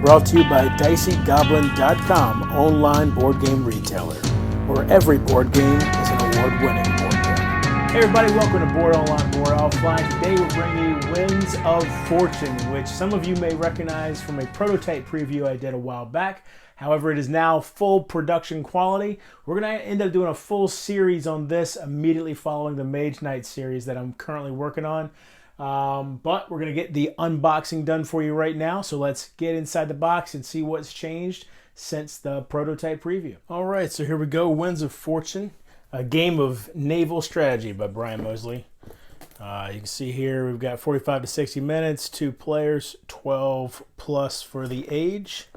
brought to you by DiceyGoblin.com, online board game retailer, where every board game is an award-winning board game. Hey everybody, welcome to Board Online, Board Offline. Today we're bringing you Winds of Fortune, which some of you may recognize from a prototype preview I did a while back. However, it is now full production quality. We're going to end up doing a full series on this immediately following the Mage Knight series that I'm currently working on. But we're going to get the unboxing done for you right now. So let's get inside the box and see what's changed since the prototype preview. All right, so here we go. Winds of Fortune, a game of naval strategy by Brian Mosley. You can see here we've got 45 to 60 minutes, 2 players, 12 plus for the age.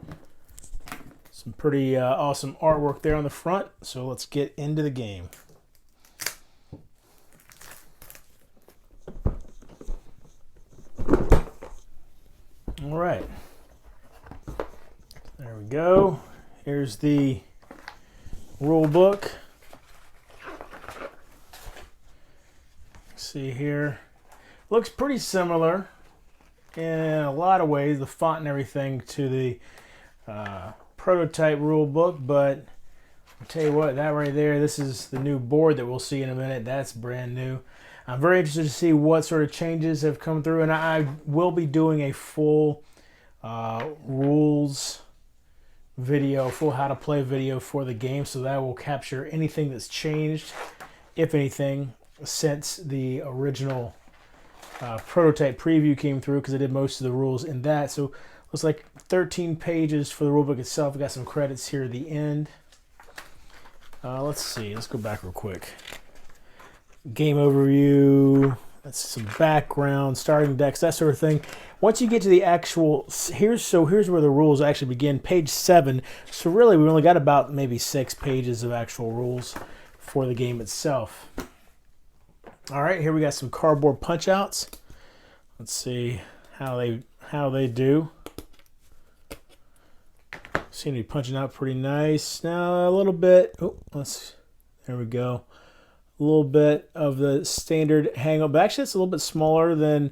Some pretty awesome artwork there on the front. So let's get into the game. All right, there we go. Here's the rule book. See here, looks pretty similar in a lot of ways, the font and everything, to the prototype rule book, but I'll tell you what, that right there, this is the new board that we'll see in a minute. That's brand new. I'm very interested to see what sort of changes have come through, and I will be doing a full rules video, full how to play video for the game, so that will capture anything that's changed, if anything, since the original prototype preview came through, because I did most of the rules in that. So looks like 13 pages for the rulebook itself. We got some credits here at the end. Let's see. Let's go back real quick. Game overview. That's some background, starting decks, that sort of thing. Once you get to the actual, here's where the rules actually begin. Page 7. So really, we only got about maybe 6 pages of actual rules for the game itself. All right, here we got some cardboard punch outs. Let's see how they do. Seem to be punching out pretty nice. Now a little bit. Oh, there we go. A little bit of the standard hang up, but actually it's a little bit smaller than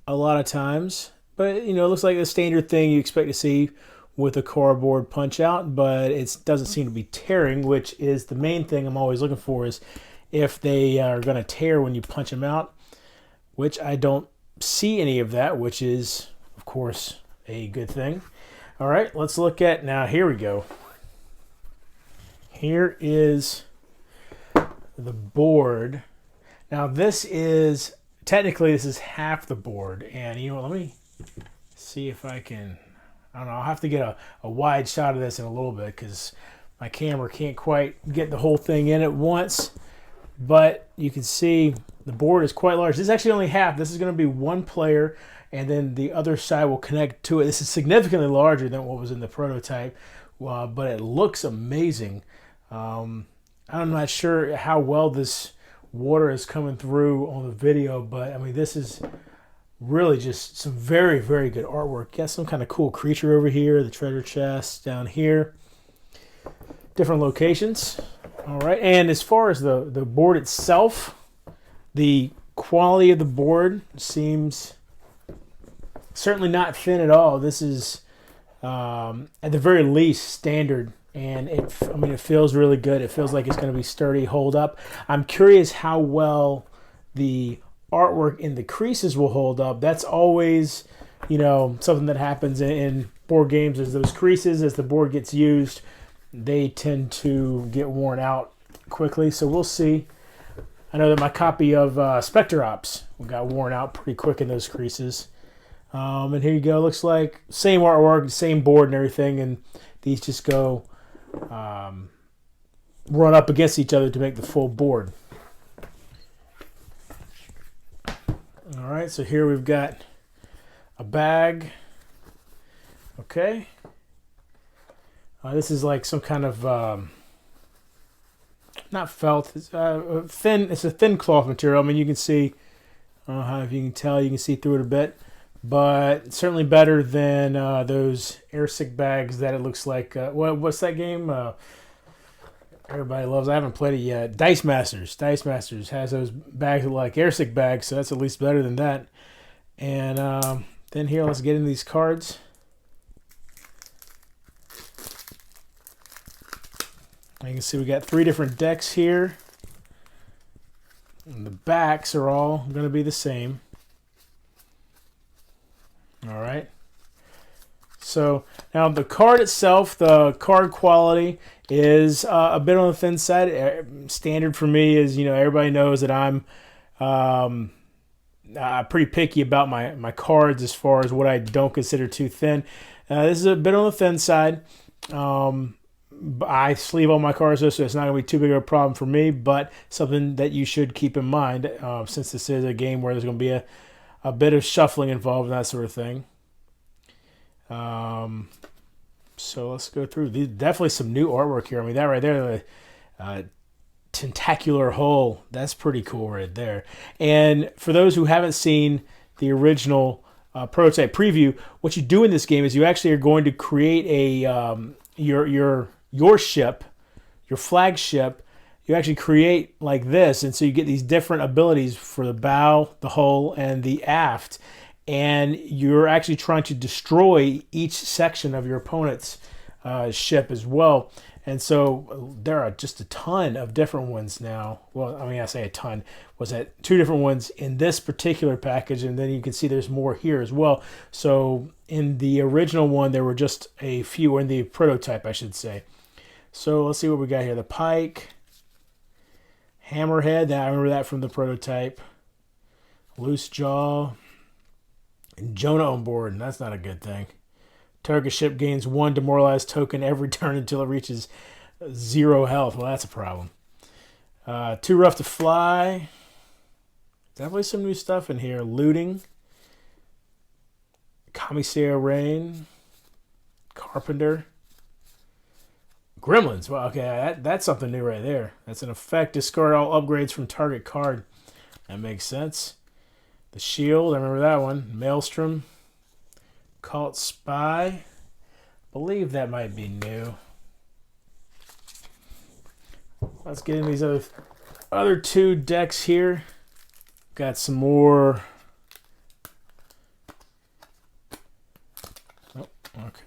a lot of times. But you know, it looks like the standard thing you expect to see with a cardboard punch out, but it doesn't seem to be tearing, which is the main thing I'm always looking for, is if they are going to tear when you punch them out, which I don't see any of that, which is, of course, a good thing. All right, let's look at, now here we go. Here is the board. Now this is, technically this is half the board, and you know, let me see if I can, I don't know, I'll have to get a wide shot of this in a little bit, because my camera can't quite get the whole thing in at once. But you can see the board is quite large. This is actually only half. This is going to be 1 player, and then the other side will connect to it. This is significantly larger than what was in the prototype, but it looks amazing. I'm not sure how well this water is coming through on the video, but I mean, this is really just some very, very good artwork. Got some kind of cool creature over here, the treasure chest down here. Different locations. All right, and as far as the board itself, the quality of the board seems certainly not thin at all. This is, at the very least, standard, and it feels really good. It feels like it's going to be sturdy, hold up. I'm curious how well the artwork in the creases will hold up. That's always, you know, something that happens in board games, is those creases, as the board gets used, they tend to get worn out quickly. So we'll see. I know that my copy of Spectre Ops got worn out pretty quick in those creases. And here you go. Looks like same artwork, same board and everything, and these just go run up against each other to make the full board. All right, so here we've got a bag. Okay. This is like some kind of not felt. It's thin. It's a thin cloth material. I mean, you can see. I don't know if you can tell. You can see through it a bit, but certainly better than those airsick bags that it looks like. What's that game? Everybody loves. I haven't played it yet. Dice Masters. Dice Masters has those bags that look like airsick bags, so that's at least better than that. And then here, let's get into these cards. You can see we got 3 different decks here. And the backs are all going to be the same. All right. So now the card itself, the card quality is a bit on the thin side. Standard for me is, everybody knows that I'm pretty picky about my cards as far as what I don't consider too thin. This is a bit on the thin side. I sleeve all my cards, so it's not going to be too big of a problem for me, but something that you should keep in mind since this is a game where there's going to be a bit of shuffling involved and that sort of thing. So let's go through. Definitely some new artwork here. I mean, that right there, the tentacular hull, that's pretty cool right there. And for those who haven't seen the original prototype preview, what you do in this game is you actually are going to create a your ship, your flagship. You actually create like this, and so you get these different abilities for the bow, the hull, and the aft. And you're actually trying to destroy each section of your opponent's ship as well. And so there are just a ton of different ones now. Well, I mean, I say a ton. Was that 2 different ones in this particular package, and then you can see there's more here as well. So in the original one, there were just a few, or in the prototype, I should say. So let's see what we got here. The pike, hammerhead. I remember that from the prototype. Loose jaw. And Jonah on board, and that's not a good thing. Target ship gains 1 demoralized token every turn until it reaches 0 health. Well, that's a problem. Too rough to fly. Definitely some new stuff in here. Looting. Commissary Rain. Carpenter. Gremlins. Well, okay, that's something new right there. That's an effect. Discard all upgrades from target card. That makes sense. The Shield, I remember that one. Maelstrom. Cult Spy. I believe that might be new. Let's get into these other 2 decks here. Got some more. Oh, okay.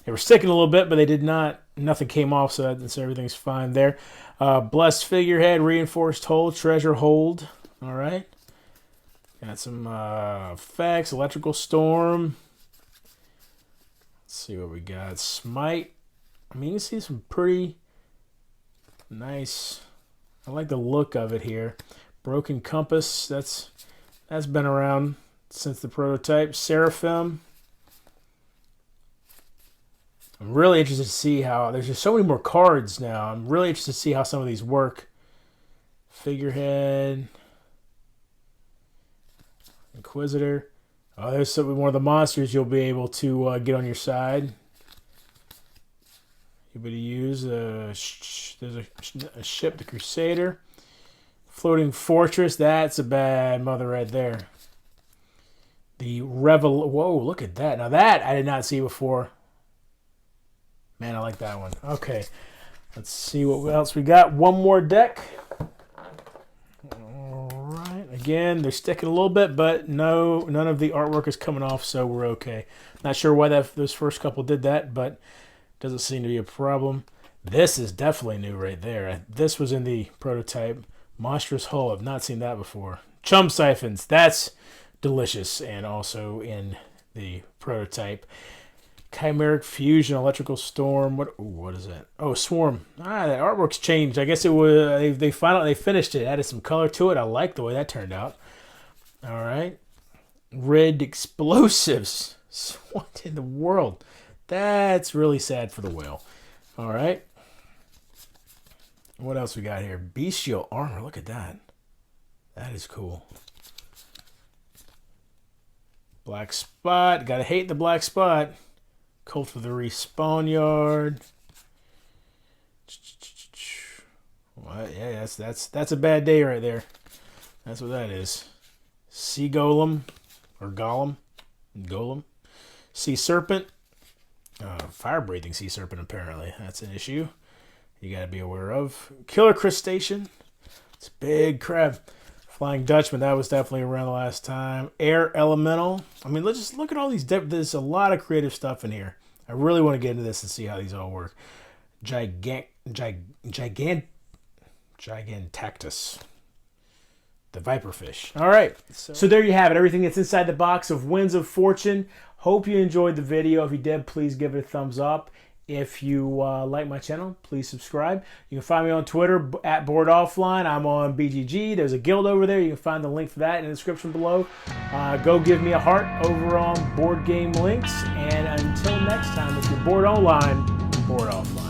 They were sticking a little bit, but they did not. Nothing came off, so everything's fine there. Blessed Figurehead, Reinforced Hold, Treasure Hold. All right. Got some effects, Electrical Storm. Let's see what we got. Smite. I mean, you can see some pretty nice. I like the look of it here. Broken Compass. That's been around since the prototype. Seraphim. I'm really interested to see how. There's just so many more cards now. I'm really interested to see how some of these work. Figurehead. Inquisitor. Oh, there's one of the monsters you'll be able to get on your side. You'll be able to use. There's a ship, the Crusader. Floating Fortress. That's a bad mother right there. The Revel. Whoa, look at that. Now that I did not see before. Man, I like that one. Okay. Let's see what else we got. One more deck. Again, they're sticking a little bit, but none of the artwork is coming off, so we're okay. Not sure why those first couple did that, but doesn't seem to be a problem. This is definitely new right there. This was in the prototype. Monstrous Hull. I've not seen that before. Chum Siphons. That's delicious, and also in the prototype. Chimeric Fusion, Electrical Storm. What is that? Oh, Swarm. That artwork's changed. I guess it was they finished it. Added some color to it. I like the way that turned out. All right. Red Explosives. What in the world? That's really sad for the whale. All right. What else we got here? Bestial Armor. Look at that. That is cool. Black Spot. Gotta hate the Black Spot. Cult for the Respawn Yard. What? Yeah, that's a bad day right there. That's what that is. Sea Golem. Or Golem. Golem. Sea Serpent. Fire-breathing Sea Serpent, apparently. That's an issue you got to be aware of. Killer Crustacean. It's a big crab. Flying Dutchman, that was definitely around the last time. Air Elemental. I mean, let's just look at all these. There's a lot of creative stuff in here. I really want to get into this and see how these all work. Gigantactus. The viperfish. All right. So there you have it. Everything that's inside the box of Winds of Fortune. Hope you enjoyed the video. If you did, please give it a thumbs up. If you like my channel, please subscribe. You can find me on Twitter at boredoffline. I'm on BGG. There's a guild over there. You can find the link for that in the description below. Go give me a heart over on Board Game Links. And until next time, if you're bored online, board offline.